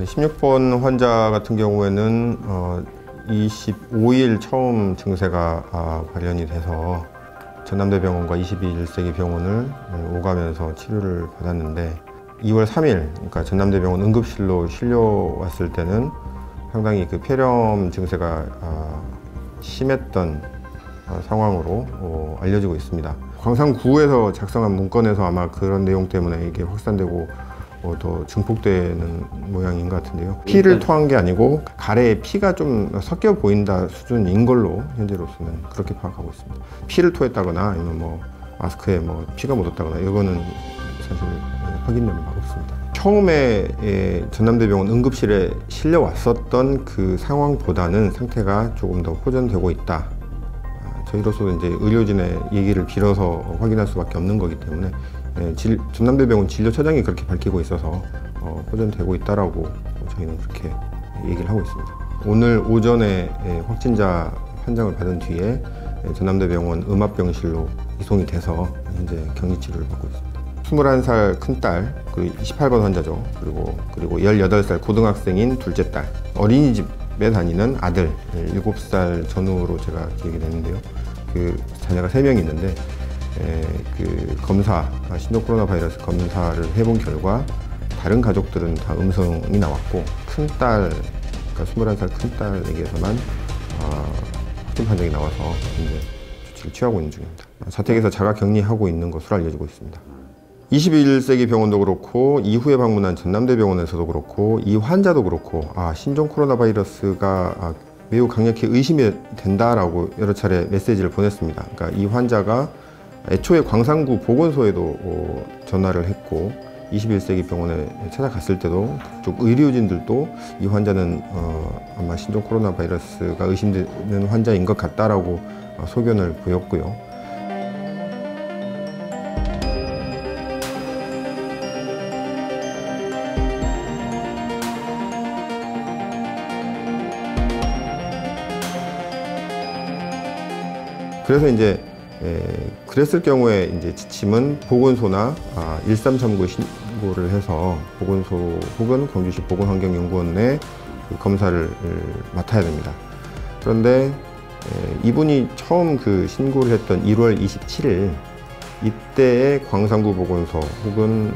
16번 환자 같은 경우에는 25일 처음 증세가 발현이 돼서 전남대병원과 21세기 병원을 오가면서 치료를 받았는데 2월 3일, 그러니까 전남대병원 응급실로 실려왔을 때는 상당히 그 폐렴 증세가 심했던 상황으로 알려지고 있습니다. 광산구에서 작성한 문건에서 아마 그런 내용 때문에 이게 확산되고 더 증폭되는 모양인 것 같은데요. 피를 토한 게 아니고 가래에 피가 좀 섞여 보인다 수준인 걸로 현재로서는 그렇게 파악하고 있습니다. 피를 토했다거나 아니면 뭐 마스크에 뭐 피가 묻었다거나 이거는 사실 확인된 바가 없습니다. 처음에 전남대병원 응급실에 실려왔었던 그 상황보다는 상태가 조금 더 호전되고 있다. 저희로서도 이제 의료진의 얘기를 빌어서 확인할 수밖에 없는 거기 때문에 전남대병원 진료처장이 그렇게 밝히고 있어서 호전되고 있다라고 저희는 그렇게 얘기를 하고 있습니다. 오늘 오전에 확진자 판정을 받은 뒤에 전남대병원 음압병실로 이송이 돼서 현재 격리 치료를 받고 있습니다. 21살 큰딸, 그리고 28번 환자죠. 그리고 18살 고등학생인 둘째 딸, 어린이집에 다니는 아들 7살 전후로 제가 기억이 되는데요. 그 자녀가 3명 있는데 그 검사, 신종 코로나 바이러스 검사를 해본 결과 다른 가족들은 다 음성이 나왔고 큰딸, 그러니까 21살 큰딸에게서만 확진 판정이 나와서 이제 조치를 취하고 있는 중입니다. 자택에서 자가 격리하고 있는 것으로 알려지고 있습니다. 21세기 병원도 그렇고 이후에 방문한 전남대병원에서도 그렇고 이 환자도 그렇고 신종 코로나 바이러스가 매우 강력히 의심이 된다라고 여러 차례 메시지를 보냈습니다. 그러니까 이 환자가 애초에 광산구 보건소에도 전화를 했고 21세기 병원에 찾아갔을 때도 그쪽 의료진들도 이 환자는 아마 신종 코로나 바이러스가 의심되는 환자인 것 같다라고 소견을 보였고요. 그래서 이제 그랬을 경우에 이제 지침은 보건소나 1339 신고를 해서 보건소 혹은 광주시 보건환경연구원에 그 검사를 맡아야 됩니다. 그런데 이분이 처음 그 신고를 했던 1월 27일 이때의 광산구 보건소 혹은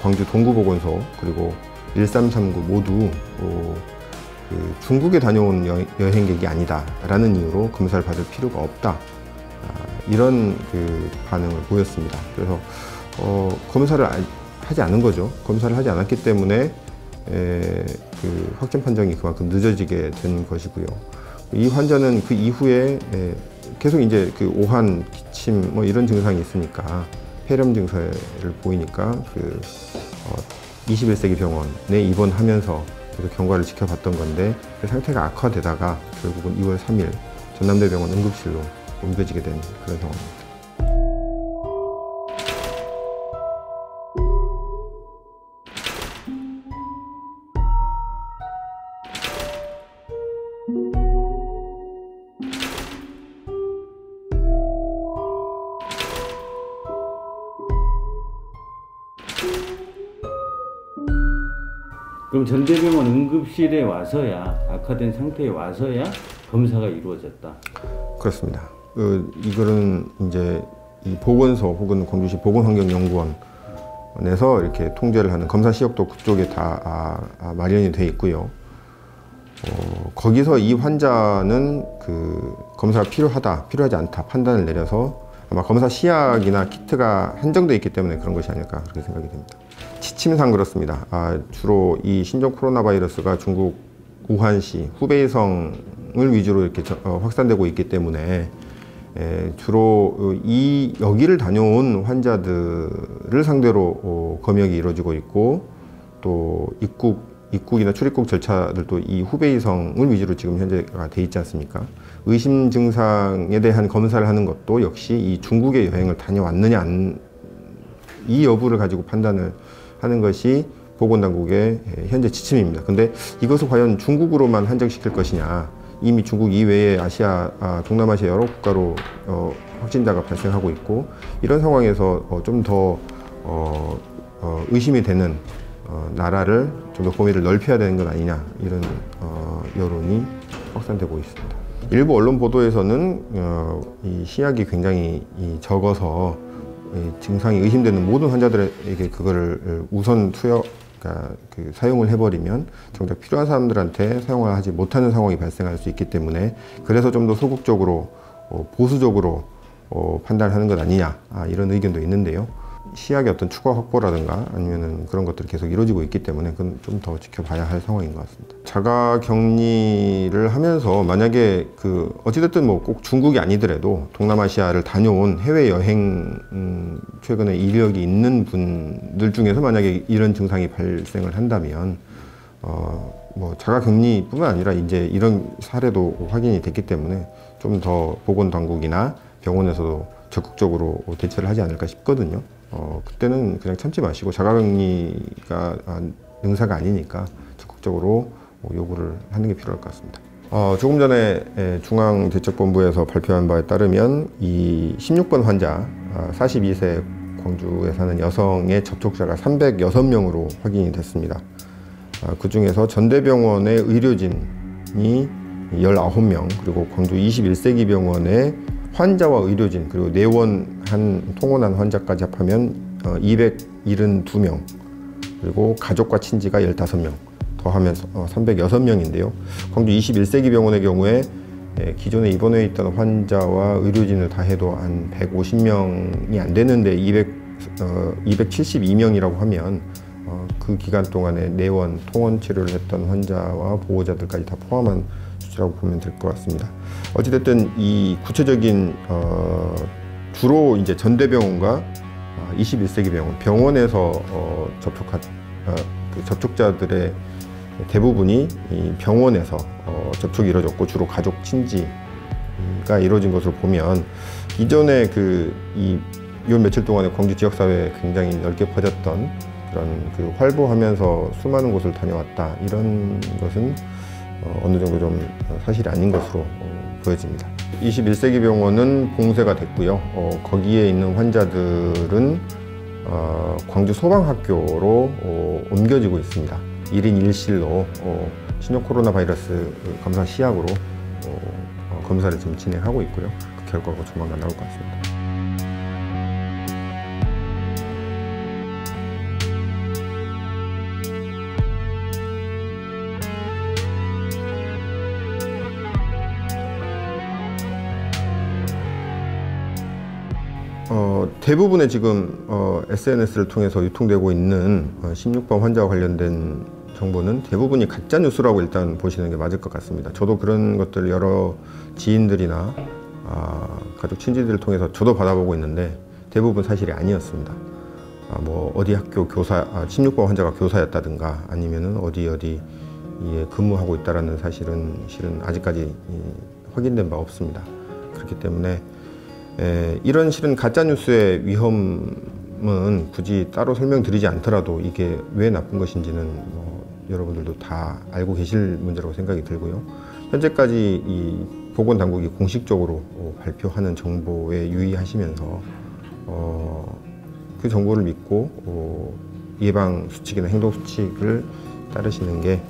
광주 동구보건소 그리고 1339 모두 그 중국에 다녀온 여행객이 아니다 라는 이유로 검사를 받을 필요가 없다, 이런 그 반응을 보였습니다. 그래서 검사를 하지 않은 거죠. 검사를 하지 않았기 때문에 그 확진 판정이 그만큼 늦어지게 된 것이고요. 이 환자는 그 이후에 계속 이제 그 오한, 기침 뭐 이런 증상이 있으니까 폐렴 증세를 보이니까 그 21세기 병원에 입원하면서 계속 경과를 지켜봤던 건데 그 상태가 악화되다가 결국은 2월 3일 전남대병원 응급실로 옮겨지게 된 그런 상황입니다. 그럼 전대병원 응급실에 와서야, 악화된 상태에 와서야 검사가 이루어졌다? 그렇습니다. 이거는 이제 이 보건소 혹은 광주시 보건환경연구원에서 이렇게 통제를 하는 검사 시역도 그쪽에 다 마련이 돼 있고요. 거기서 이 환자는 그 검사가 필요하지 않다 판단을 내려서 아마 검사 시약이나 키트가 한정되어 있기 때문에 그런 것이 아닐까 그렇게 생각이 됩니다. 지침상 그렇습니다. 주로 이 신종 코로나 바이러스가 중국 우한시 후베이성을 위주로 이렇게 확산되고 있기 때문에 주로 여기를 다녀온 환자들을 상대로 검역이 이루어지고 있고 또 입국이나 출입국 절차들도 이 후베이성을 위주로 지금 현재가 돼 있지 않습니까? 의심 증상에 대한 검사를 하는 것도 역시 이 중국에 여행을 다녀왔느냐 이 여부를 가지고 판단을 하는 것이 보건당국의 현재 지침입니다. 근데 이것을 과연 중국으로만 한정시킬 것이냐, 이미 중국 이외에 동남아시아 여러 국가로 확진자가 발생하고 있고 이런 상황에서 좀 더 의심이 되는 나라를 좀 더 범위를 넓혀야 되는 건 아니냐 이런 여론이 확산되고 있습니다. 일부 언론 보도에서는 이 시약이 굉장히 적어서 증상이 의심되는 모든 환자들에게 그거를 우선 그러니까 사용을 해버리면 정작 필요한 사람들한테 사용을 하지 못하는 상황이 발생할 수 있기 때문에 그래서 좀 더 소극적으로 보수적으로 판단하는 것 아니냐 이런 의견도 있는데요. 시약의 어떤 추가 확보라든가 아니면은 그런 것들이 계속 이루어지고 있기 때문에 그건 좀 더 지켜봐야 할 상황인 것 같습니다. 자가 격리를 하면서 만약에 어찌됐든 뭐 꼭 중국이 아니더라도 동남아시아를 다녀온 해외 여행 최근에 이력이 있는 분들 중에서 만약에 이런 증상이 발생을 한다면 뭐 자가 격리뿐만 아니라 이제 이런 사례도 확인이 됐기 때문에 좀 더 보건당국이나 병원에서도 적극적으로 대처를 하지 않을까 싶거든요. 그때는 그냥 참지 마시고 자가격리가 능사가 아니니까 적극적으로 요구를 하는 게 필요할 것 같습니다. 조금 전에 중앙대책본부에서 발표한 바에 따르면 이 16번 환자 42세 광주에 사는 여성의 접촉자가 306명으로 확인이 됐습니다. 그 중에서 전대병원의 의료진이 19명, 그리고 광주 21세기 병원의 환자와 의료진, 그리고 내원한 통원한 환자까지 합하면 272명, 그리고 가족과 친지가 15명 더하면 306명인데요. 광주 21세기 병원의 경우에 기존에 입원해 있던 환자와 의료진을 다 해도 한 150명이 안 되는데 272명이라고 하면 그 기간 동안에 내원, 통원 치료를 했던 환자와 보호자들까지 다 포함한 수치라고 보면 될 것 같습니다. 어찌됐든 이 구체적인 주로 이제 전대병원과 21세기 병원에서 그 접촉자들의 대부분이 이 병원에서 접촉이 이루어졌고 주로 가족 친지가 이루어진 것으로 보면 이전에 요 며칠 동안에 광주 지역사회에 굉장히 넓게 퍼졌던 그런 활보하면서 수많은 곳을 다녀왔다 이런 것은 어느 정도 좀 사실이 아닌 것으로 보여집니다. 21세기 병원은 봉쇄가 됐고요. 거기에 있는 환자들은 광주 소방학교로 옮겨지고 있습니다. 1인 1실로 신종 코로나 바이러스 검사 시약으로 검사를 지금 진행하고 있고요. 그 결과가 조만간 나올 것 같습니다. 대부분의 지금 SNS를 통해서 유통되고 있는 16번 환자와 관련된 정보는 대부분이 가짜 뉴스라고 일단 보시는 게 맞을 것 같습니다. 저도 그런 것들을 여러 지인들이나 가족 친지들을 통해서 저도 받아보고 있는데 대부분 사실이 아니었습니다. 뭐 어디 학교 교사 16번 환자가 교사였다든가 아니면은 어디에 근무하고 있다라는 사실은 실은 아직까지 확인된 바 없습니다. 그렇기 때문에 이런 실은 가짜뉴스의 위험은 굳이 따로 설명드리지 않더라도 이게 왜 나쁜 것인지는 여러분들도 다 알고 계실 문제라고 생각이 들고요. 현재까지 이 보건당국이 공식적으로 발표하는 정보에 유의하시면서 그 정보를 믿고 예방수칙이나 행동수칙을 따르시는 게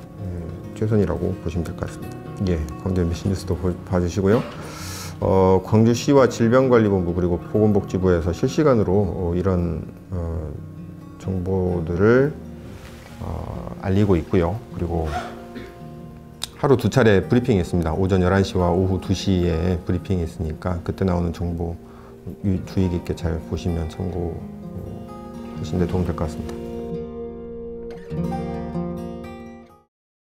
최선이라고 보시면 될 것 같습니다. 예, 광주 MBC 뉴스도 봐주시고요. 광주시와 질병관리본부 그리고 보건복지부에서 실시간으로 이런 정보들을 알리고 있고요. 그리고 하루 2차례 브리핑이 있습니다. 오전 11시와 오후 2시에 브리핑이 있으니까 그때 나오는 정보 주의 깊게 잘 보시면 참고하시는 데 도움 될 것 같습니다.